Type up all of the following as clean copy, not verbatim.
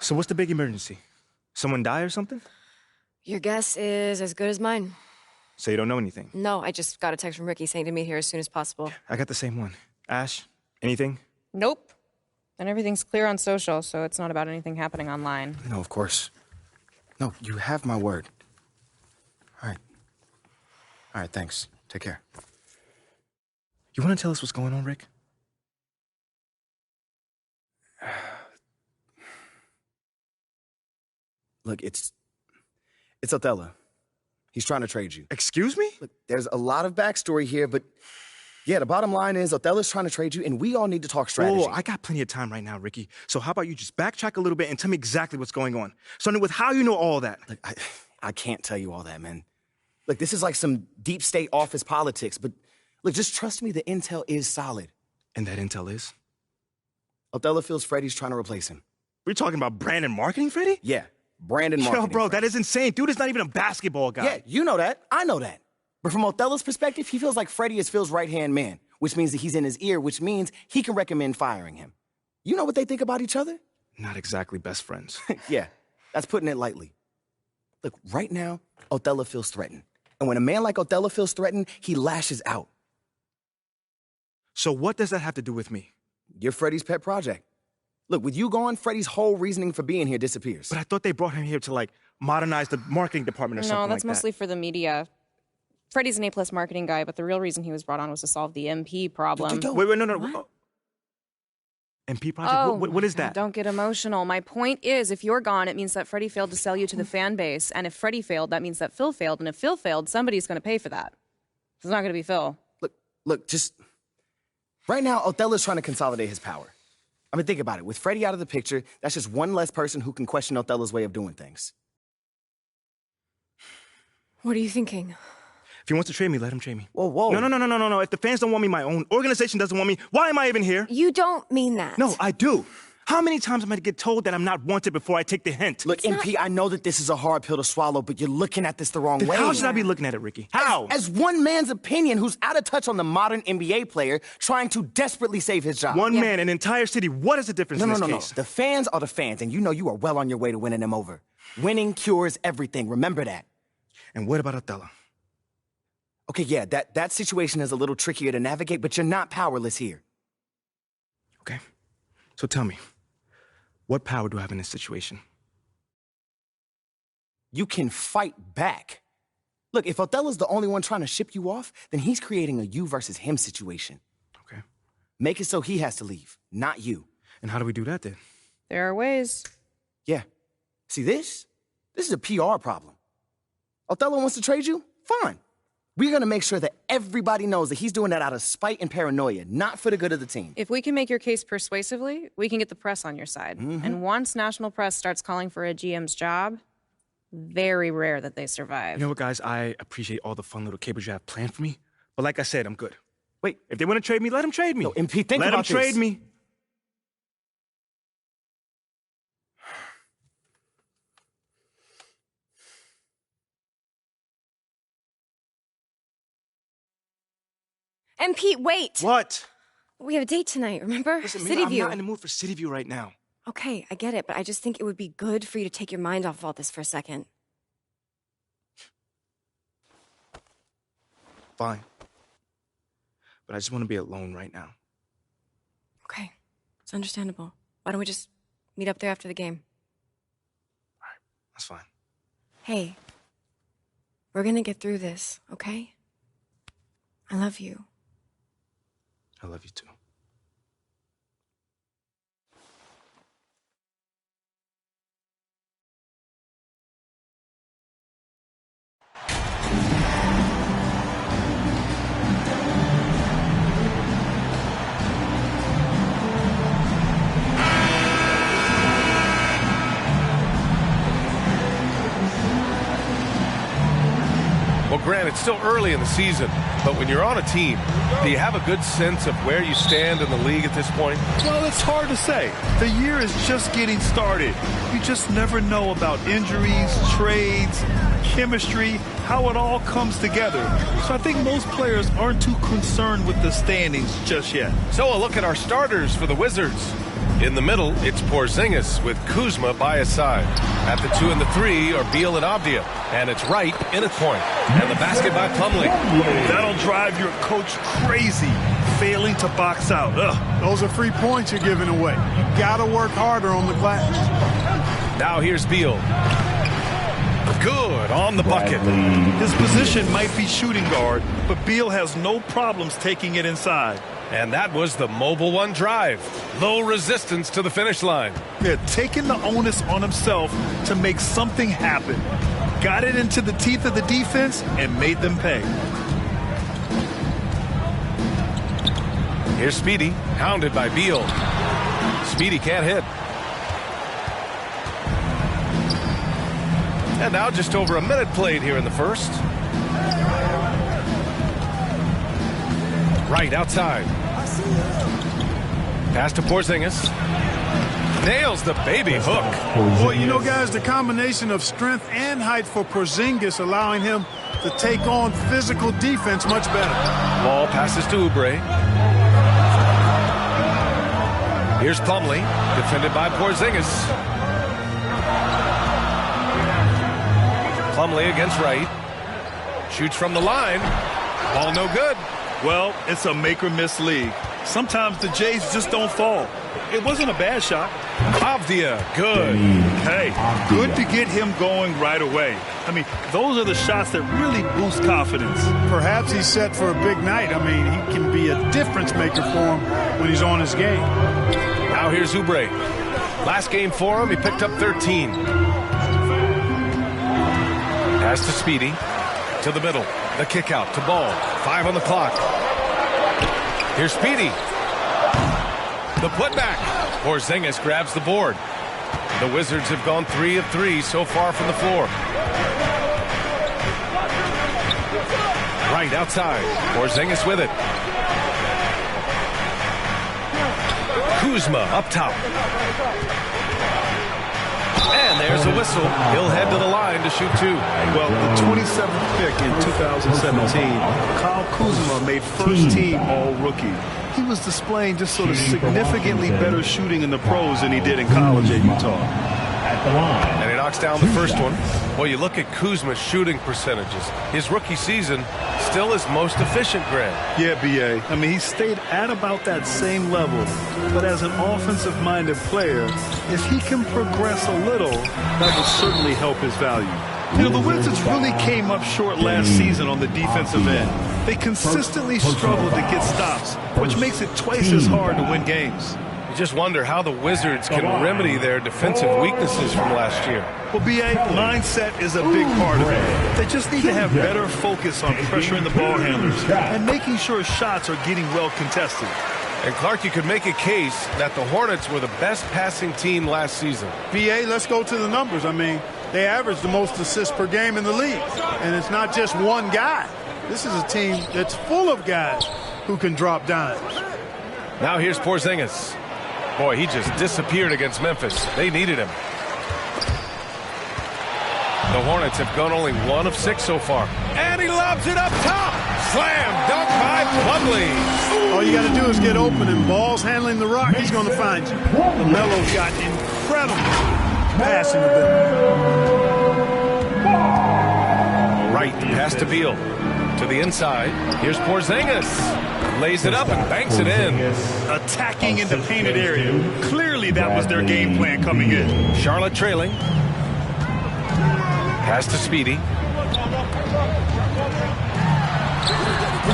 So what's the big emergency? Someone die or something? Your guess is as good as mine. So you don't know anything? No, I just got a text from Ricky saying to meet here as soon as possible. I got the same one. Ash, anything? Nope. And everything's clear on social, so it's not about anything happening online. No, of course. No, you have my word. All right. All right, thanks. Take care. You want to tell us what's going on, Rick? Look, it's Othello. He's trying to trade you. Excuse me? Look, there's a lot of backstory here, but yeah, the bottom line is Othello's trying to trade you, and we all need to talk strategy. Whoa, I got plenty of time right now, Ricky. So how about you just backtrack a little bit and tell me exactly what's going on? Starting with how you know all that. Look, I can't tell you all that, man. Look, this is like some deep state office politics, but look, just trust me, the intel is solid. And that intel is? Othello feels Freddie's trying to replace him. We're talking about brand marketing, Freddie? Yeah, Brandon marketing. Yo, bro, that is insane. Dude is not even a basketball guy. Yeah, you know that. I know that. But from Othello's perspective, he feels like Freddie is Phil's right-hand man, which means that he's in his ear, which means he can recommend firing him. You know what they think about each other? Not exactly best friends. Yeah, that's putting it lightly. Look, right now, Othello feels threatened. And when a man like Othello feels threatened, he lashes out. So what does that have to do with me? You're Freddie's pet project. Look, with you gone, Freddie's whole reasoning for being here disappears. But I thought they brought him here to, like, modernize the marketing department or something like that. No, that's mostly for the media. Freddie's an A+ marketing guy, but the real reason he was brought on was to solve the MP problem. Wait, no. MP project? What is that? Don't get emotional. My point is, if you're gone, it means that Freddie failed to sell you to the fan base. And if Freddie failed, that means that Phil failed. And if Phil failed, somebody's going to pay for that. It's not going to be Phil. Look, just... Right now, Othello's trying to consolidate his power. I mean, think about it. With Freddie out of the picture, that's just one less person who can question Othello's way of doing things. What are you thinking? If he wants to trade me, let him trade me. Whoa. No. If the fans don't want me, my own organization doesn't want me, why am I even here? You don't mean that. No, I do. How many times am I to get told that I'm not wanted before I take the hint? Look, MP, I know that this is a hard pill to swallow, but you're looking at this the wrong way. How should I be looking at it, Ricky? How? As one man's opinion who's out of touch on the modern NBA player trying to desperately save his job. One man, an entire city. What is the difference in this case? No. The fans are the fans, and you know you are well on your way to winning them over. Winning cures everything. Remember that. And what about Othello? Okay, yeah, that situation is a little trickier to navigate, but you're not powerless here. Okay. So tell me, what power do I have in this situation? You can fight back. Look, if Othello's the only one trying to ship you off, then he's creating a you versus him situation. Okay. Make it so he has to leave, not you. And how do we do that then? There are ways. Yeah. See, this is a PR problem. Othello wants to trade you? Fine. We're going to make sure that everybody knows that he's doing that out of spite and paranoia, not for the good of the team. If we can make your case persuasively, we can get the press on your side. Mm-hmm. And once national press starts calling for a GM's job, very rare that they survive. You know what, guys? I appreciate all the fun little capers you have planned for me. But like I said, I'm good. Wait. If they want to trade me, let them trade me. No, MP, think let about them trade this. me. MP, wait! What? We have a date tonight, remember? Listen, City I'm View. not in the mood for City View right now. Okay, I get it, but I just think it would be good for you to take your mind off of all this for a second. Fine. But I just want to be alone right now. Okay, it's understandable. Why don't we just meet up there after the game? All right, that's fine. Hey, we're gonna get through this, okay? I love you. I love you too. Well, Grant, it's still early in the season, but when you're on a team, do you have a good sense of where you stand in the league at this point? Well, it's hard to say. The year is just getting started. You just never know about injuries, trades, chemistry, how it all comes together. So I think most players aren't too concerned with the standings just yet. So a look at our starters for the Wizards. In the middle, it's Porzingis with Kuzma by his side. At the 2 and the 3 are Beal and Avdia. And it's Wright in at point. And the basket by Plumlee. That'll drive your coach crazy, failing to box out. Ugh. Those are free points you're giving away. You gotta work harder on the glass. Now here's Beal. Good on the bucket. His position might be shooting guard, but Beal has no problems taking it inside. And that was the mobile one drive. Low resistance to the finish line. Yeah, taking the onus on himself to make something happen. Got it into the teeth of the defense and made them pay. Here's Speedy, hounded by Beal. Speedy can't hit. And now just over a minute played here in the first. Right outside. Pass to Porzingis. Nails the baby hook. Boy, you know, guys, the combination of strength and height for Porzingis allowing him to take on physical defense much better. Ball passes to Oubre. Here's Plumlee, defended by Porzingis. Plumlee against Wright. Shoots from the line. Ball no good. Well, it's a make-or-miss league. Sometimes the Jays just don't fall. It wasn't a bad shot. Avdia, good. Hey, good to get him going right away. I mean, those are the shots that really boost confidence. Perhaps he's set for a big night. I mean, he can be a difference maker for him when he's on his game. Now here's Oubre. Last game for him, he picked up 13. Pass to Speedy. To the middle. The kick out to Ball. 5 on the clock. Here's Speedy. The putback. Porzingis grabs the board. The Wizards have gone 3 of 3 so far from the floor. Right outside. Porzingis with it. Kuzma up top. And there's a whistle. He'll head to the line to shoot 2. Well, the 27th pick in 2017, Kyle Kuzma made first team all-rookie. He was displaying just sort of significantly better shooting in the pros than he did in college at Utah. And he knocks down the first one. Well, you look at Kuzma's shooting percentages. His rookie season, still his most efficient, Grant. Yeah, B.A. I mean, he stayed at about that same level. But as an offensive-minded player, if he can progress a little, that will certainly help his value. You know, the Wizards really came up short last season on the defensive end. They consistently struggled to get stops, which makes it twice as hard to win games. You just wonder how the Wizards can remedy their defensive weaknesses from last year. Well, B.A., mindset is a big part of it. They just need to have better focus on pressuring the ball handlers and making sure shots are getting well contested. And Clark, you could make a case that the Hornets were the best passing team last season. B.A., let's go to the numbers. I mean, they averaged the most assists per game in the league. And it's not just one guy. This is a team that's full of guys who can drop dimes. Now here's Porzingis. Boy, he just disappeared against Memphis. They needed him. The Hornets have gone only 1 of 6 so far. And he lobs it up top. Slam dunk by Plumlee. All you got to do is get open, and Ball's handling the rock. He's going to find you. LaMelo's got incredible passing ability. Right, pass to Beal. To the inside. Here's Porzingis. Lays it up and banks it in. Attacking in the painted area. Clearly that was their game plan coming in. Charlotte trailing. Pass to Speedy.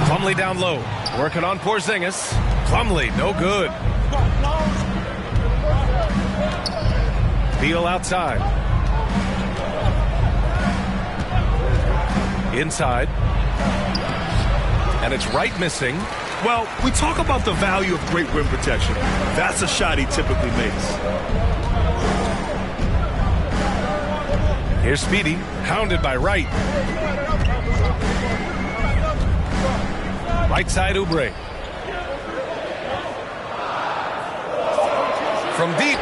Plumlee down low. Working on Porzingis. Plumlee, no good. Beal outside. Inside. And it's Wright missing. Well, we talk about the value of great rim protection. That's a shot he typically makes. Here's Speedy, hounded by Wright. Right side, Oubre. From deep.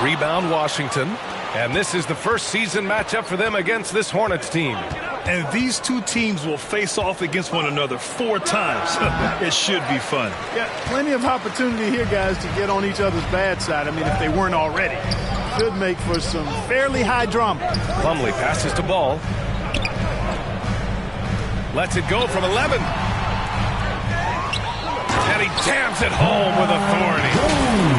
Rebound, Washington. And this is the first season matchup for them against this Hornets team. And these two teams will face off against one another 4 times. It should be fun. Yeah, plenty of opportunity here, guys, to get on each other's bad side. I mean, if they weren't already. Should make for some fairly high drama. Plumlee passes to Ball. Lets it go from 11. And he jams it home with authority.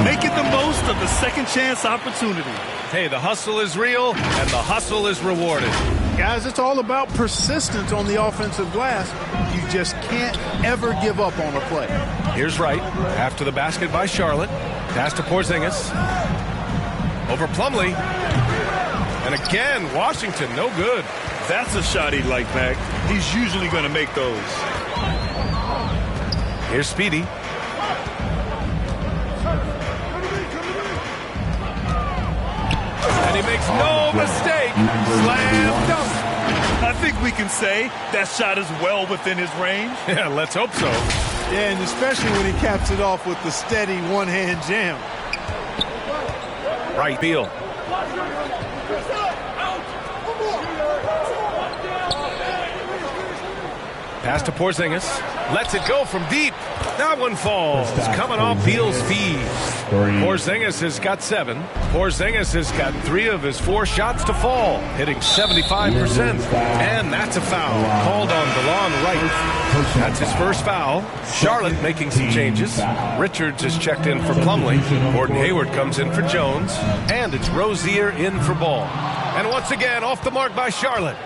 Making the most of the second chance opportunity. Hey, the hustle is real, and the hustle is rewarded. Guys, it's all about persistence on the offensive glass. You just can't ever give up on a play. Here's Wright, after the basket by Charlotte. Pass to Porzingis. Over Plumlee. And again, Washington, no good. That's a shot he'd like, Mac. He's usually going to make those. Here's Speedy. And he makes no mistake. Slam dunk. I think we can say that shot is well within his range. Yeah, let's hope so. Yeah, and especially when he caps it off with the steady one-hand jam. Right, Beal. Pass to Porzingis. Lets it go from deep. That one falls. Coming off Beal's feed. Porzingis has got 7. Porzingis has got 3 of his 4 shots to fall, hitting 75%. And that's a foul called on DeLon Wright. That's his first foul. Charlotte making some changes. Richards is checked in for Plumlee. Gordon Hayward comes in for Jones. And it's Rozier in for Ball. And once again, off the mark by Charlotte.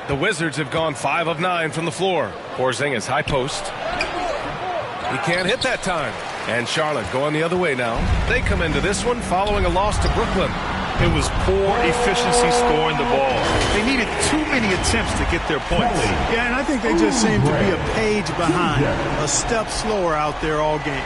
The Wizards have gone 5 of 9 from the floor. Porzingis high post. He can't hit that time. And Charlotte going the other way now. They come into this one following a loss to Brooklyn. It was poor efficiency scoring the ball. They needed too many attempts to get their points. Yeah, and I think they just seem to be a page behind, a step slower out there all game.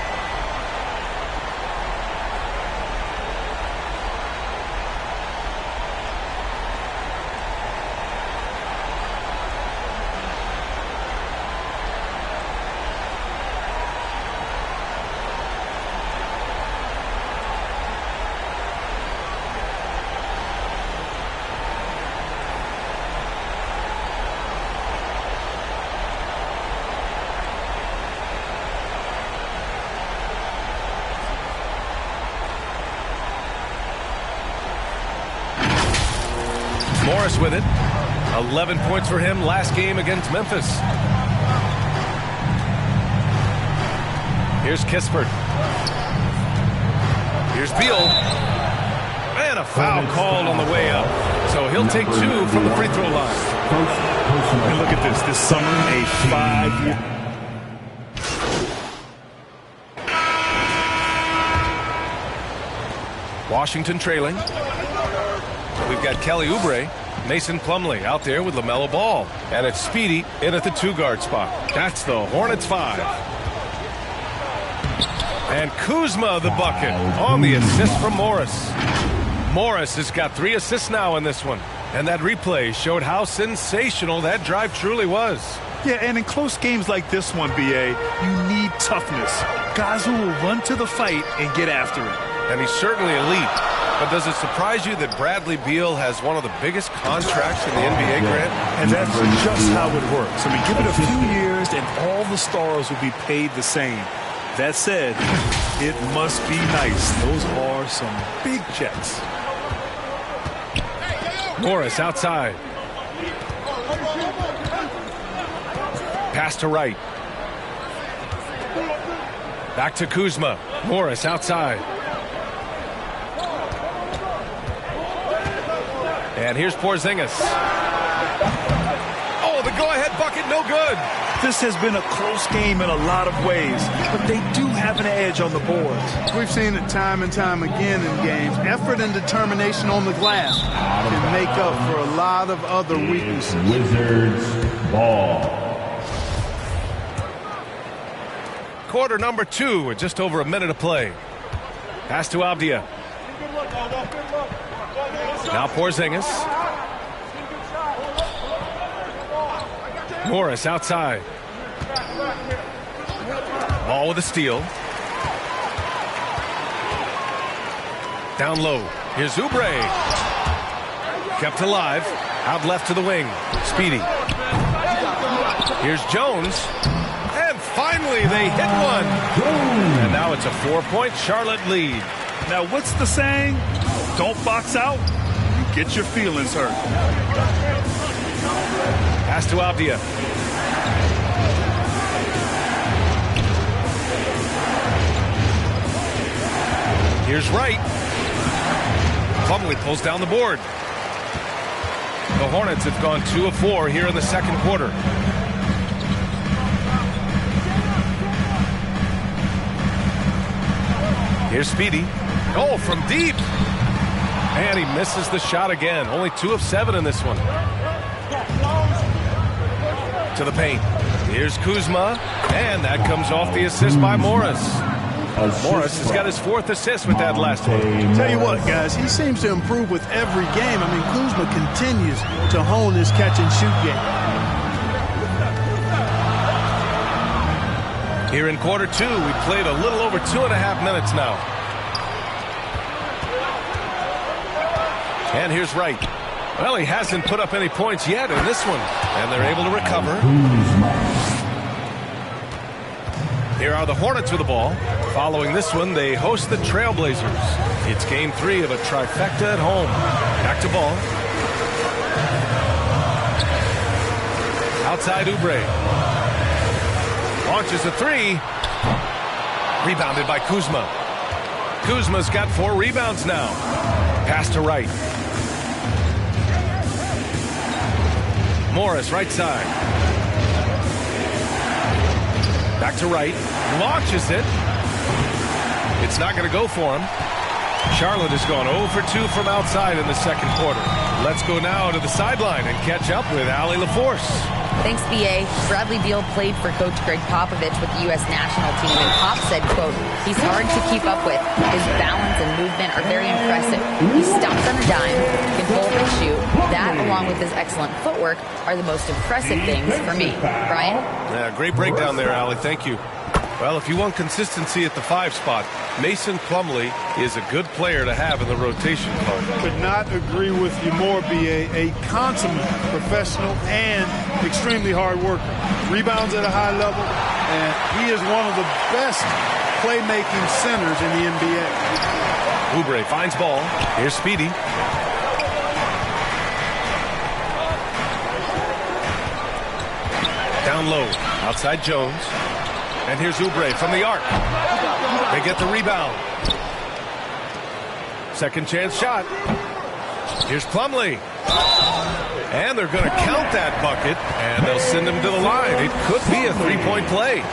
Morris with it. 11 points for him last game against Memphis. Here's Kispert. Here's Beal. And a foul called on the way up. So he'll take 2 from the free throw line. And look at this. This summer, a 5-year... Washington trailing. We've got Kelly Oubre, Mason Plumlee out there with LaMelo Ball. And it's Speedy in at the 2-guard spot. That's the Hornets 5. And Kuzma the bucket on the assist from Morris. Morris has got 3 assists now in this one. And that replay showed how sensational that drive truly was. Yeah, and in close games like this one, B.A., you need toughness. Guys who will run to the fight and get after it. And he's certainly elite. But does it surprise you that Bradley Beal has one of the biggest contracts in the NBA, Grant? And that's just how it works. I mean, give it a few years and all the stars will be paid the same. That said, it must be nice. Those are some big checks. Morris outside. Pass to Wright. Back to Kuzma. Morris outside. And here's Porzingis. Oh, the go-ahead bucket, no good. This has been a close game in a lot of ways, but they do have an edge on the boards. We've seen it time and time again in games. Effort and determination on the glass can make up for a lot of other weaknesses. Wizards ball. Quarter number 2 with just over a minute to play. Pass to Avdia. Now Porzingis. Morris outside. Ball with a steal. Down low. Here's Oubre. kept alive. Out left to the wing. Speedy. Here's Jones. And finally, they hit one. And now it's a 4-point Charlotte lead. Now, what's the saying? Don't box out. You get your feelings hurt. Pass to Avdia. Here's Wright. Plumlee pulls down the board. The Hornets have gone 2 of 4 here in the second quarter. Here's Speedy. Oh, from deep. And he misses the shot again. Only 2 of 7 in this one. To the paint. Here's Kuzma. And that comes off the assist by Morris. Morris has got his 4th assist with that last one. Tell you what, guys, he seems to improve with every game. I mean, Kuzma continues to hone his catch-and-shoot game. Here in quarter 2, we played a little over 2.5 minutes now. And here's Wright. Well, he hasn't put up any points yet in this one. And they're able to recover. Here are the Hornets with the ball. Following this one, they host the Trailblazers. It's game 3 of a trifecta at home. Back to ball. Outside Oubre. Launches a 3. Rebounded by Kuzma. Kuzma's got 4 rebounds now. Pass to Wright. Morris, right side. Back to Wright. Launches it. It's not going to go for him. Charlotte has gone 0 for 2 from outside in the second quarter. Let's go now to the sideline and catch up with Allie LaForce. Thanks, B.A. Bradley Beal played for Coach Greg Popovich with the U.S. national team, and Pop said, quote, "He's hard to keep up with. His balance and movement are very impressive. He stops on a dime, can pull up and shoot. That, along with his excellent footwork, are the most impressive things for me." Brian? Yeah, great breakdown there, Allie. Thank you. Well, if you want consistency at the 5 spot, Mason Plumlee is a good player to have in the rotation card. Could not agree with you more, B.A. A consummate professional and extremely hard worker. Rebounds at a high level, and he is one of the best playmaking centers in the NBA. Oubre finds ball. Here's Speedy. Down low. Outside Jones. And here's Oubre from the arc. They get the rebound. Second chance shot. Here's Plumlee. And they're going to count that bucket, and they'll send him to the line. It could be a 3-point play.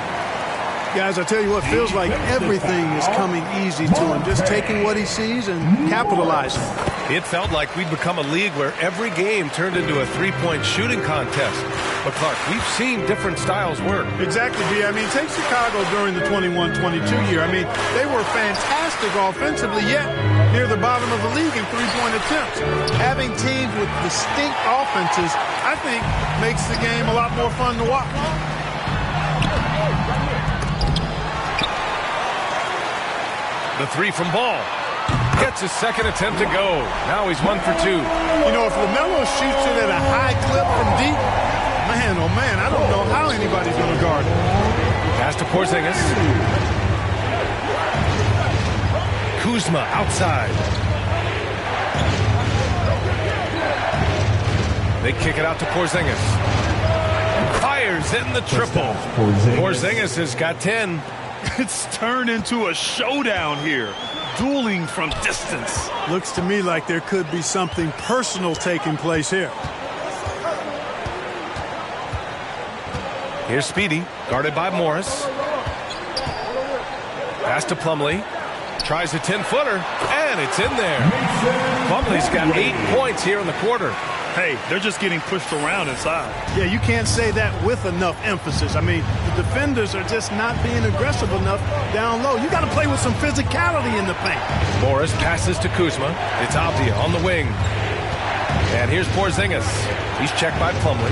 Guys, I tell you what, feels like everything is coming easy to him. Just taking what he sees and capitalizing. It felt like we'd become a league where every game turned into a 3-point shooting contest. But, Clark, we've seen different styles work. Exactly, B. I mean, take Chicago during the 21-22 year. I mean, they were fantastic offensively, yet near the bottom of the league in 3-point attempts. Having teams with distinct offenses, I think, makes the game a lot more fun to watch. The 3 from Ball. Gets his second attempt to go. Now he's 1 for 2. You know, if LaMelo shoots it at a high clip from deep, man, oh man, I don't know how anybody's going to guard it. Pass to Porzingis. Kuzma outside. They kick it out to Porzingis. Fires in the triple. Porzingis has got 10. It's turned into a showdown here. Dueling from distance. Looks to me like there could be something personal taking place here. Here's Speedy, guarded by Morris. Pass to Plumlee. Tries a 10-footer, and it's in there. Plumlee's got 8 points here in the quarter. Hey, they're just getting pushed around inside. Yeah, you can't say that with enough emphasis. I mean, the defenders are just not being aggressive enough down low. You got to play with some physicality in the paint. Morris passes to Kuzma. It's Avdia on the wing. And here's Porzingis. He's checked by Plumlee.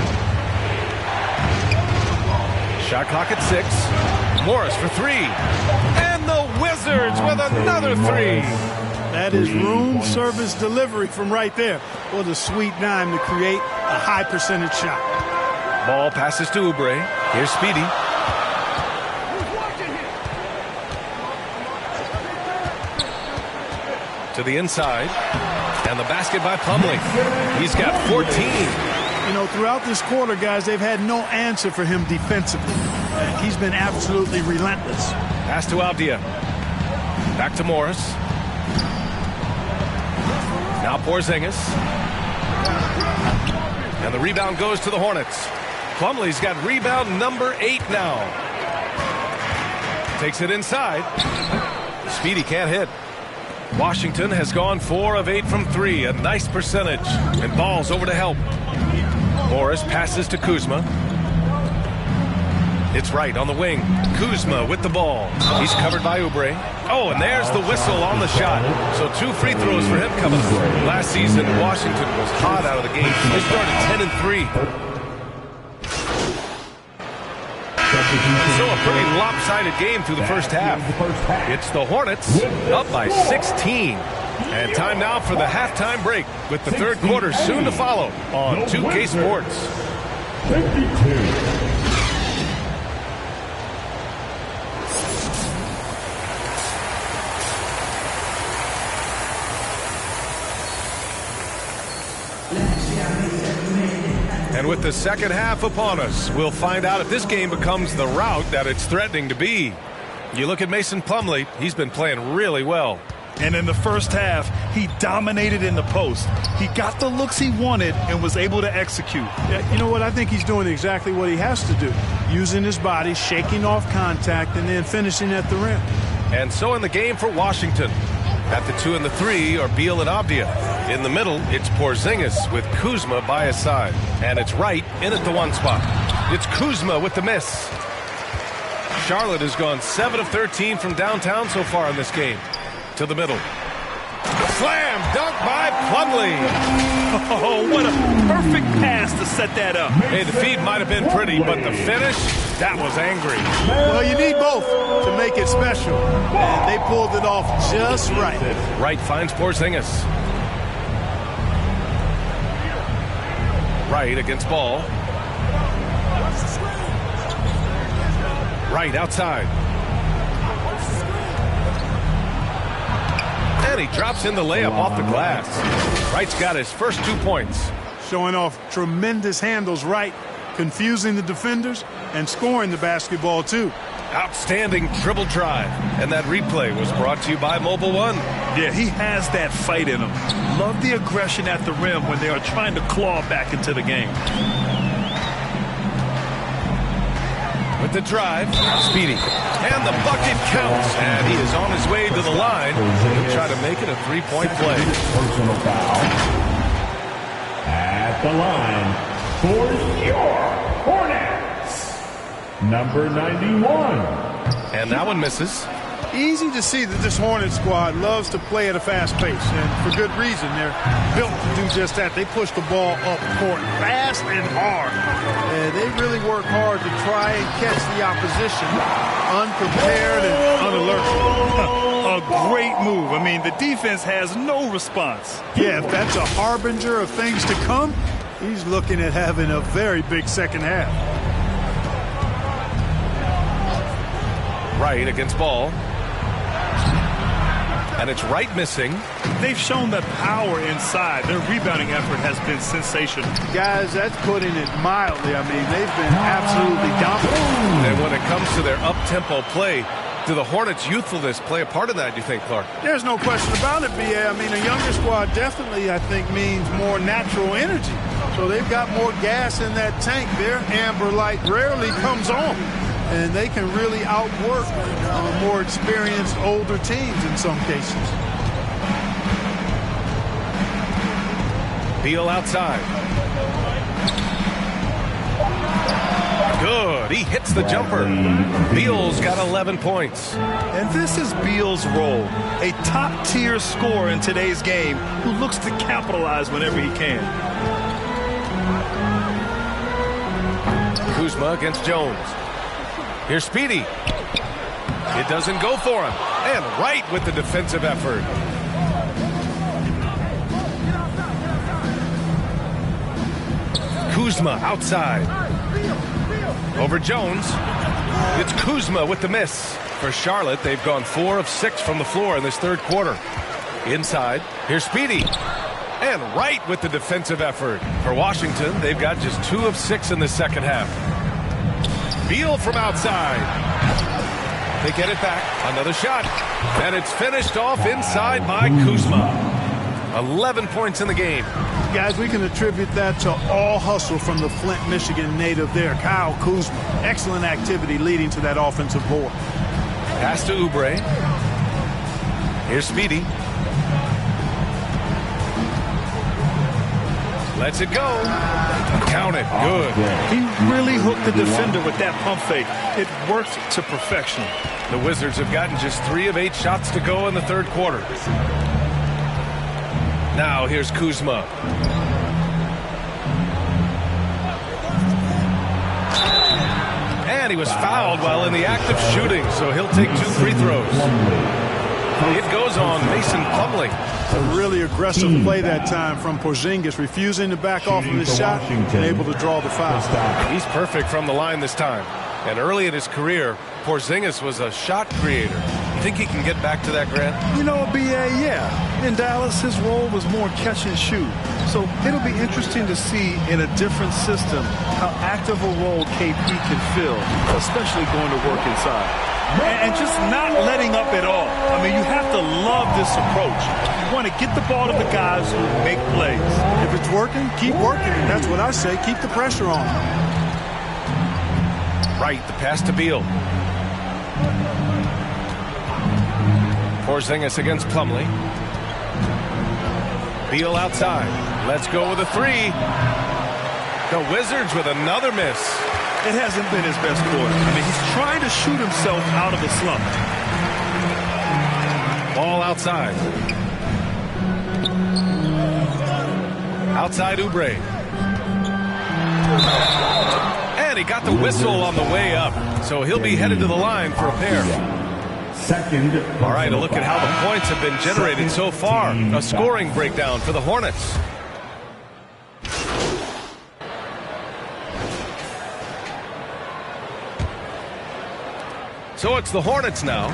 Shot clock at 6. Morris for 3. And the Wizards with another 3. That is room service delivery from right there. What a sweet dime to create a high percentage shot. Ball passes to Oubre. Here's Speedy. To the inside. And the basket by Plumlee. He's got 14. You know, throughout this quarter, guys, they've had no answer for him defensively. He's been absolutely relentless. Pass to Avdia. Back to Morris. Now Porzingis. And the rebound goes to the Hornets. Plumlee's got rebound number 8 now. Takes it inside. Speedy can't hit. Washington has gone 4 of 8 from 3. A nice percentage. And Ball's over to help. Morris passes to Kuzma. It's right on the wing. Kuzma with the ball. He's covered by Oubre. Oh, and there's the whistle on the shot. So 2 free throws for him coming up. Last season, Washington was hot out of the gate. They started 10-3. So a pretty lopsided game through the first half. It's the Hornets up by 16. And time now for the halftime break with the third quarter soon to follow on 2K Sports. 52. And with the second half upon us, we'll find out if this game becomes the rout that it's threatening to be. You look at Mason Plumlee, he's been playing really well. And in the first half, he dominated in the post. He got the looks he wanted and was able to execute. Yeah, you know what? I think he's doing exactly what he has to do. Using his body, shaking off contact, and then finishing at the rim. And so in the game for Washington. At the 2 and the 3 are Beal and Avdia. In the middle, it's Porzingis with Kuzma by his side. And it's Wright in at the 1 spot. It's Kuzma with the miss. Charlotte has gone 7 of 13 from downtown so far in this game. To the middle. Slam dunk by Plumlee. Oh, what a perfect pass to set that up. Hey, the feed might have been pretty, but the finish, that was angry. Well, you need both to make it special. And they pulled it off just right. Wright finds Porzingis. Wright against Ball. Wright outside. And he drops in the layup off the glass. Wright's got his first 2 points. Showing off tremendous handles, right, confusing the defenders and scoring the basketball too. Outstanding dribble drive. And that replay was brought to you by Mobile One. Yeah, he has that fight in him. Love the aggression at the rim when they are trying to claw back into the game. With the drive, Speedy. And the bucket counts. And he is on his way to the line to try to make it a 3-point play. Personal foul. At the line for your Hornets, number 91. And that one misses. Easy to see that this Hornet squad loves to play at a fast pace, and for good reason. They're built to do just that. They push the ball up court fast and hard. And they really work hard to try and catch the opposition unprepared and unalert. A great move. I mean, the defense has no response. Yeah, if that's a harbinger of things to come, he's looking at having a very big second half. Wright against Ball. And it's Wright missing. They've shown that power inside. Their rebounding effort has been sensational. Guys, that's putting it mildly. I mean, they've been absolutely dominant. And when it comes to their up-tempo play, do the Hornets' youthfulness play a part in that, do you think, Clark? There's no question about it, B.A. I mean, a younger squad definitely, I think, means more natural energy. So they've got more gas in that tank. Their amber light rarely comes on. And they can really outwork more experienced older teams in some cases. Beal outside. Good. He hits the jumper. Beal's got 11 points. And this is Beal's role. A top-tier scorer in today's game who looks to capitalize whenever he can. Kuzma against Jones. Here's Speedy. It doesn't go for him. And Wright with the defensive effort. Kuzma outside. Over Jones. It's Kuzma with the miss. For Charlotte, they've gone 4 of 6 from the floor in this third quarter. Inside, here's Speedy. And right with the defensive effort. For Washington, they've got just 2 of 6 in the second half. Beal from outside. They get it back. Another shot. And it's finished off inside by Kuzma. 11 points in the game. Guys, we can attribute that to all hustle from the Flint, Michigan native there, Kyle Kuzma. Excellent activity leading to that offensive board. Pass to Oubre. Here's Speedy. Lets it go. Count it. Good. He really hooked the defender with that pump fake. It worked to perfection. The Wizards have gotten just 3 of 8 shots to go in the third quarter. Now here's Kuzma. And he was fouled while in the act of shooting, so he'll take 2 free throws. It goes on Mason Plumlee. A really aggressive play that time from Porzingis, refusing to back off from his shot and able to draw the foul. He's perfect from the line this time. And early in his career, Porzingis was a shot creator. You think he can get back to that, Grant? You know, B.A., yeah. In Dallas, his role was more catch and shoot. So it'll be interesting to see in a different system how active a role KP can fill, especially going to work inside. And just not letting up at all. I mean, you have to love this approach. You want to get the ball to the guys who make plays. If it's working, keep working. And that's what I say. Keep the pressure on. Right, the pass to Beal. Porzingis against Plumlee. Beal outside. Let's go with a 3. The Wizards with another miss. It hasn't been his best quarter. I mean, he's trying to shoot himself out of a slump. Ball outside. Outside Oubre. And he got the whistle on the way up, so he'll be headed to the line for a pair. All right, a look at how the points have been generated so far. A scoring breakdown for the Hornets. So it's the Hornets now.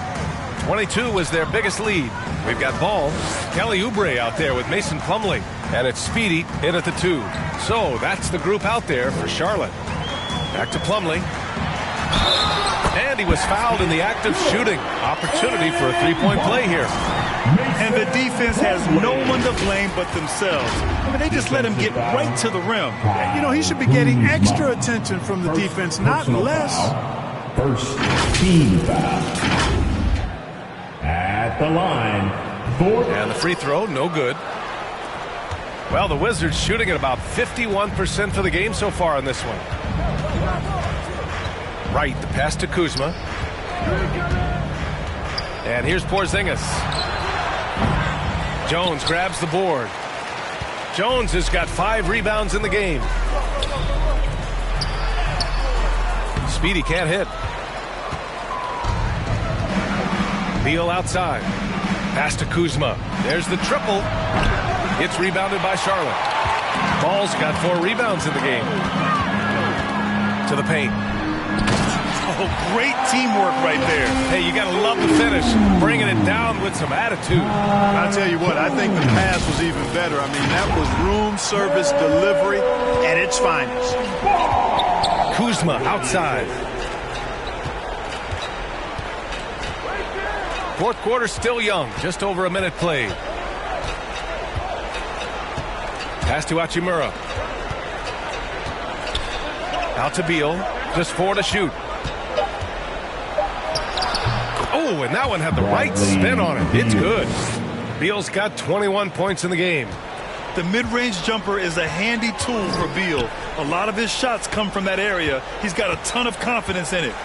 22 was their biggest lead. We've got ball. Kelly Oubre out there with Mason Plumlee. And it's Speedy in at the 2. So that's the group out there for Charlotte. Back to Plumlee. And he was fouled in the act of shooting. Opportunity for a 3-point play here. And the defense has no one to blame but themselves. I mean, they just let him get right to the rim. You know, he should be getting extra attention from the defense, not less. First team foul. At the line. And the free throw, no good. Well, the Wizards shooting at about 51% for the game so far in this one. Right, the pass to Kuzma. And here's Porzingis. Jones grabs the board. Jones has got 5 rebounds in the game. Speedy can't hit. Beal outside. Pass to Kuzma. There's the triple. It's rebounded by Charlotte. Ball's got 4 rebounds in the game. To the paint. Oh, great teamwork right there. Hey, you got to love the finish. Bringing it down with some attitude. I'll tell you what, I think the pass was even better. I mean, that was room service delivery at its finest. Kuzma outside. Fourth quarter still young. Just over a minute played. Pass to Hachimura. Out to Beal. Just 4 to shoot. Oh, and that one had the right spin on it. It's good. Beal's got 21 points in the game. The mid-range jumper is a handy tool for Beal. A lot of his shots come from that area. He's got a ton of confidence in it.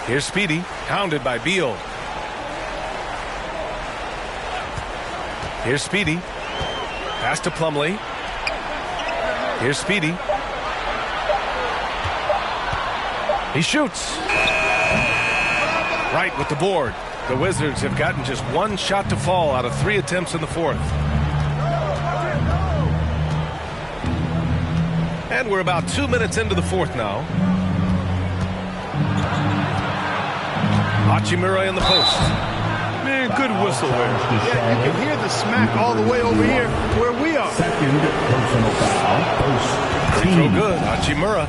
Here's Speedy, hounded by Beal. Here's Speedy. Pass to Plumlee. Here's Speedy. He shoots. Right with the board. The Wizards have gotten just 1 shot to fall out of 3 attempts in the fourth. And we're about 2 minutes into the fourth now. Hachimura in the post. Man, good whistle there. Yeah, you can hear the smack all the way over here where we are. Second personal foul. First Free throw team. good. Hachimura.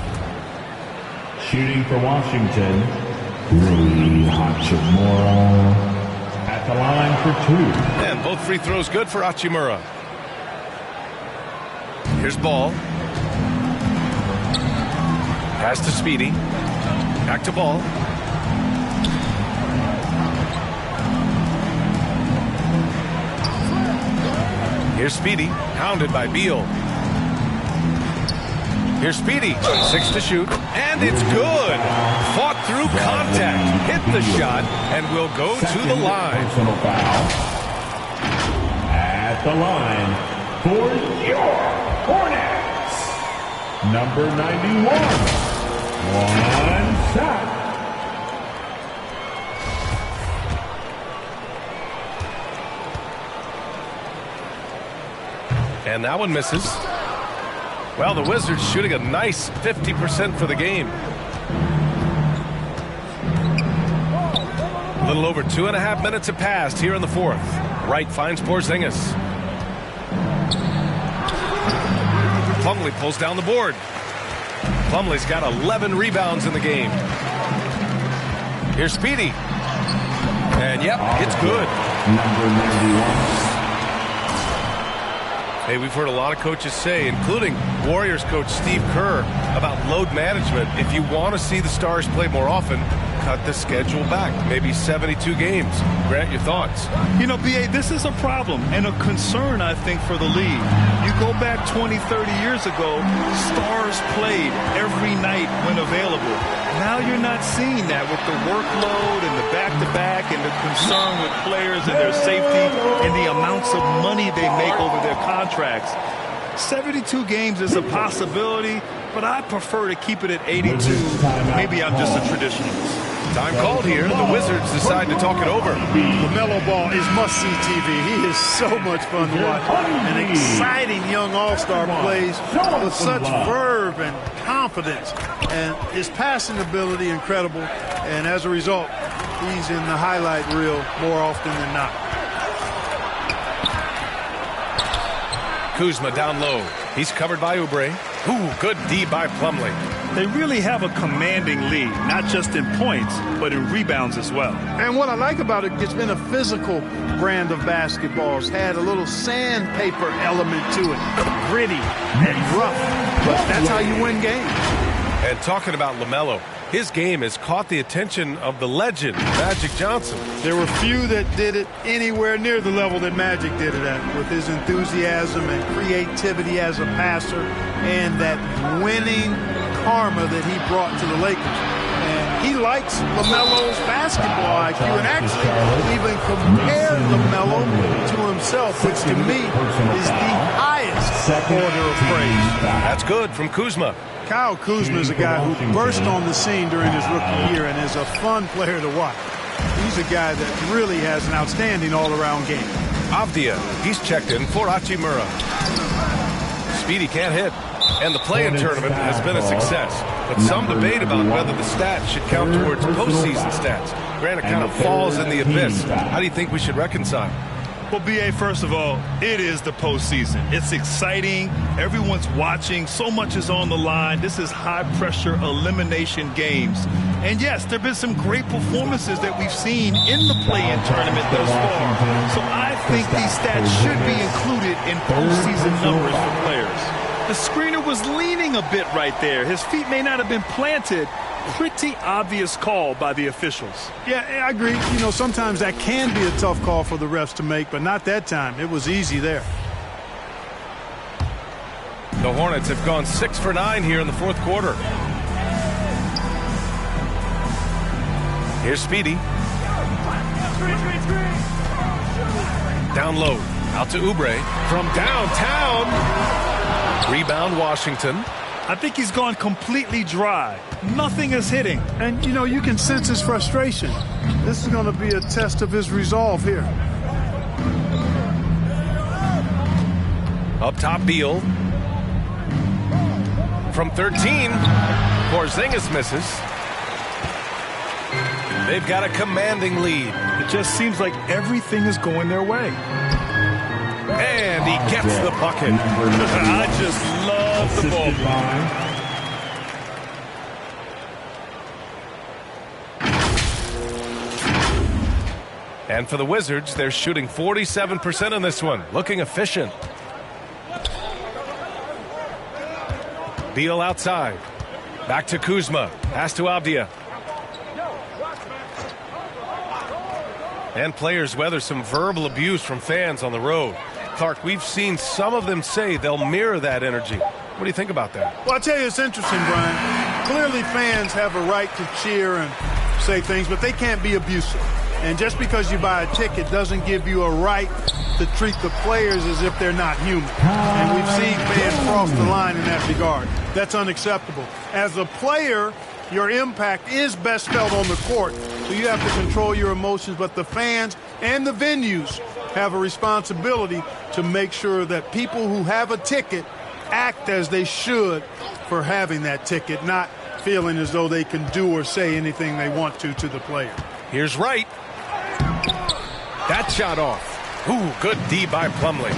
Shooting for Washington. Rui Hachimura at the line for two. And both free throws good for Hachimura. Here's ball. Pass to Speedy. Back to ball. Here's Speedy, pounded by Beal. Here's Speedy, 6 to shoot, and it's good. Fought through contact, hit the shot, and will go to the line. Personal foul at the line for your Hornets. Number 91. One shot. And that one misses. Well, the Wizards shooting a nice 50% for the game. A little over 2.5 minutes have passed here in the fourth. Wright finds Porzingis. Plumlee pulls down the board. Plumlee's got 11 rebounds in the game. Here's Speedy. And yep, it's good. Number 91. Hey, we've heard a lot of coaches say, including Warriors coach Steve Kerr, about load management. If you want to see the Stars play more often, cut the schedule back. Maybe 72 games. Grant, your thoughts? You know, B.A., this is a problem and a concern, I think, for the league. You go back 20, 30 years ago, Stars played every night when available. Now you're not seeing that with the workload and the back-to-back and the concern with players and their safety and the amounts of money they make over their contracts. 72 games is a possibility, but I prefer to keep it at 82. Maybe I'm just a traditionalist. Time called here. The Wizards decide to talk it over. LaMelo Ball is must-see TV. He is so much fun to watch. An exciting young all-star plays with such verve and confidence. And his passing ability incredible. And as a result, he's in the highlight reel more often than not. Kuzma down low. He's covered by Oubre. Ooh, good D by Plumlee. They really have a commanding lead, not just in points, but in rebounds as well. And what I like about it, it's been a physical brand of basketball. It's had a little sandpaper element to it. Gritty and rough. But that's how you win games. And talking about LaMelo, his game has caught the attention of the legend, Magic Johnson. There were few that did it anywhere near the level that Magic did it at, with his enthusiasm and creativity as a passer and that winning karma that he brought to the Lakers. And he likes LaMelo's basketball IQ and actually even compared LaMelo to himself, which to me is the highest order of praise. That's good from Kuzma. Kyle Kuzma is a guy who burst on the scene during his rookie year and is a fun player to watch. He's a guy that really has an outstanding all-around game. Avdia, he's checked in for Hachimura. Speedy can't hit. And the play-in tournament has been a success. But some debate about whether the stats should count towards postseason stats. Granted, kind of falls in the abyss. How do you think we should reconcile? Well, B.A., first of all, it is the postseason. It's exciting. Everyone's watching. So much is on the line. This is high-pressure elimination games. And, yes, there have been some great performances that we've seen in the play-in tournament thus far. So I think these stats should be included in postseason numbers for players. The screener was leaning a bit right there. His feet may not have been planted. Pretty obvious call by the officials. Yeah, I agree. You know, sometimes that can be a tough call for the refs to make, but not that time. It was easy there. The Hornets have gone 6 for 9 here in the fourth quarter. Here's Speedy. Down low. Out to Oubre. From downtown. Rebound Washington. I think he's gone completely dry. Nothing is hitting. And, you know, you can sense his frustration. This is going to be a test of his resolve here. Up top, Beal. from 13. Porzingis misses. They've got a commanding lead. It just seems like everything is going their way. And he gets the bucket. I just love the ball. And for the Wizards, they're shooting 47% in this one. Looking efficient. Beal outside. Back to Kuzma. Pass to Avdia. And players weather some verbal abuse from fans on the road. Clark, we've seen some of them say they'll mirror that energy. What do you think about that? Well, I tell you, it's interesting, Brian. Clearly, fans have a right to cheer and say things, but they can't be abusive. And just because you buy a ticket doesn't give you a right to treat the players as if they're not human. And we've seen fans cross the line in that regard. That's unacceptable. As a player, your impact is best felt on the court, so you have to control your emotions, but the fans and the venues have a responsibility to make sure that people who have a ticket act as they should for having that ticket, not feeling as though they can do or say anything they want to the player. Here's Wright. That shot off. Ooh, good D by Plumlee.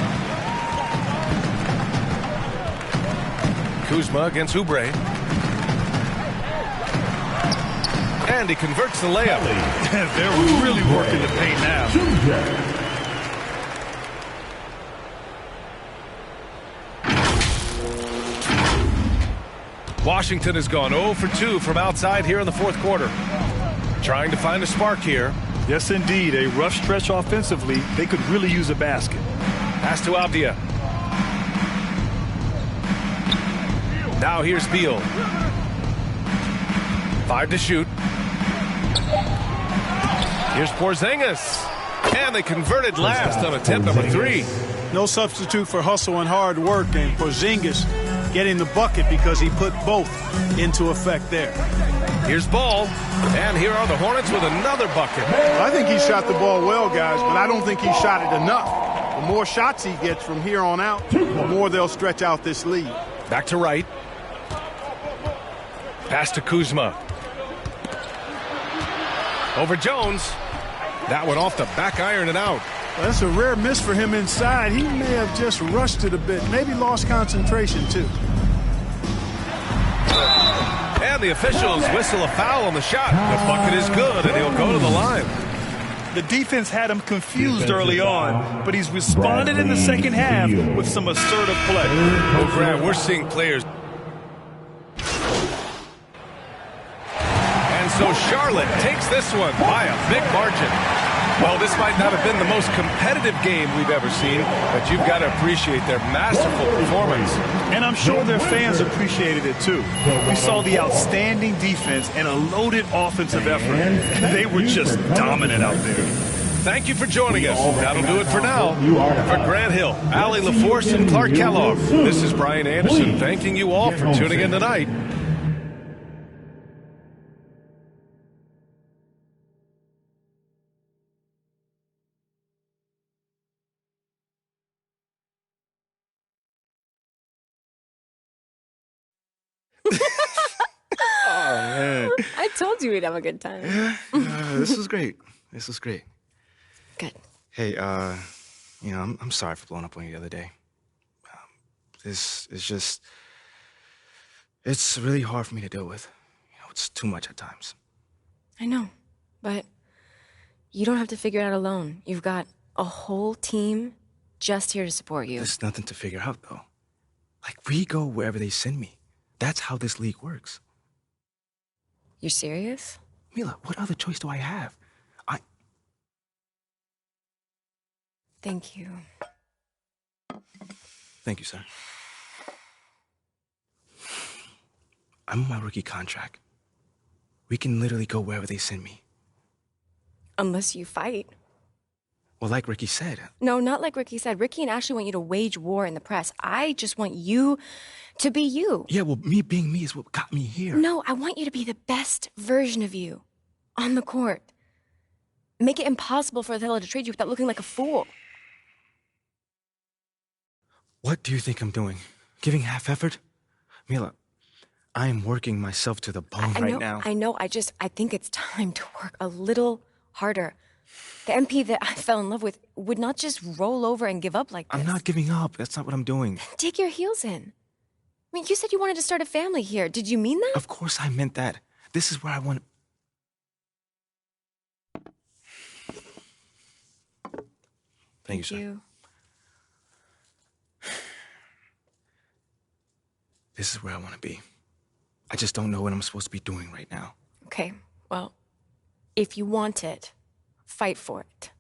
Kuzma against Oubre. And he converts the layup. They're really working the paint now. Washington has gone 0 for 2 from outside here in the fourth quarter. Trying to find a spark here. Yes, indeed. A rough stretch offensively. They could really use a basket. Pass to Avdia. Now here's Beal. 5 to shoot. Here's Porzingis. And they converted last on attempt number 3. No substitute for hustle and hard work, and Porzingis getting the bucket because he put both into effect there. Here's Ball, and here are the Hornets with another bucket. I think he shot the ball well, guys, but I don't think he shot it enough. The more shots he gets from here on out, the more they'll stretch out this lead. Back to Wright. Pass to Kuzma. Over Jones. That one off the back iron and out. Well, that's a rare miss for him inside. He may have just rushed it a bit, maybe lost concentration too. And the officials whistle a foul on the shot. The bucket is good, and he'll go to the line. The defense had him confused early on, but he's responded in the second half with some assertive play. Well, Grant, we're seeing players. And so Charlotte takes this one by a big margin. Well, this might not have been the most competitive game we've ever seen, but you've got to appreciate their masterful performance. And I'm sure their fans appreciated it too. We saw the outstanding defense and a loaded offensive effort. They were just dominant out there. Thank you for joining us. That'll do it for now. For Grant Hill, Allie LaForce, and Clark Kellogg, this is Brian Anderson thanking you all for tuning in tonight. Oh, man. I told you we'd have a good time. This was great. This was great. Good. Hey, you know, I'm sorry for blowing up on you the other day. This is just, it's really hard for me to deal with. You know, it's too much at times. I know, but you don't have to figure it out alone. You've got a whole team just here to support you. There's nothing to figure out, though. Like, we go wherever they send me. That's how this league works. You're serious? Mila, what other choice do I have? Thank you. Thank you, sir. I'm on my rookie contract. We can literally go wherever they send me. Unless you fight. Well, like Ricky said. No, not like Ricky said. Ricky and Ashley want you to wage war in the press. I just want you to be you. Yeah, well, me being me is what got me here. No, I want you to be the best version of you on the court. Make it impossible for Othello to trade you without looking like a fool. What do you think I'm doing? Giving half effort? Mila, I am working myself to the bone right now. I know. I think it's time to work a little harder. The MP that I fell in love with would not just roll over and give up like this. I'm not giving up. That's not what I'm doing. Dig your heels in. I mean, you said you wanted to start a family here. Did you mean that? Of course I meant that. This is where I want... Thank you, sir. This is where I want to be. I just don't know what I'm supposed to be doing right now. Okay, well, if you want it, fight for it.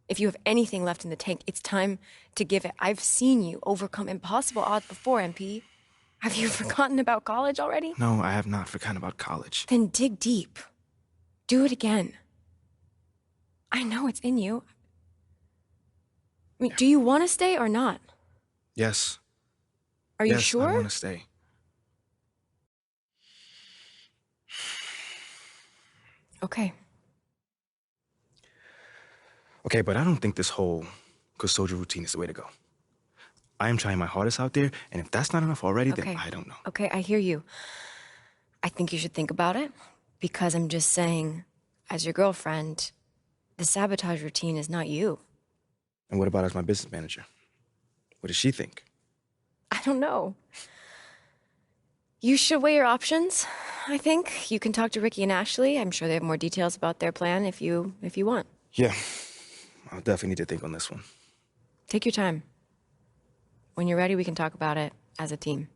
If you have anything left in the tank, it's time to give it. I've seen you overcome impossible odds before, MP. Have you forgotten about college already? No, I have not forgotten about college. Then dig deep. Do it again. I know it's in you. I mean, do you want to stay or not? Yes. Are you yes, sure? I want to stay. Okay. Okay, but I don't think this whole custodial routine is the way to go. I am trying my hardest out there, and if that's not enough already, then I don't know. Okay, I hear you. I think you should think about it, because I'm just saying, as your girlfriend, the sabotage routine is not you. And what about as my business manager? What does she think? I don't know. You should weigh your options, I think. You can talk to Ricky and Ashley. I'm sure they have more details about their plan if you want. Yeah, I'll definitely need to think on this one. Take your time. When you're ready, we can talk about it as a team.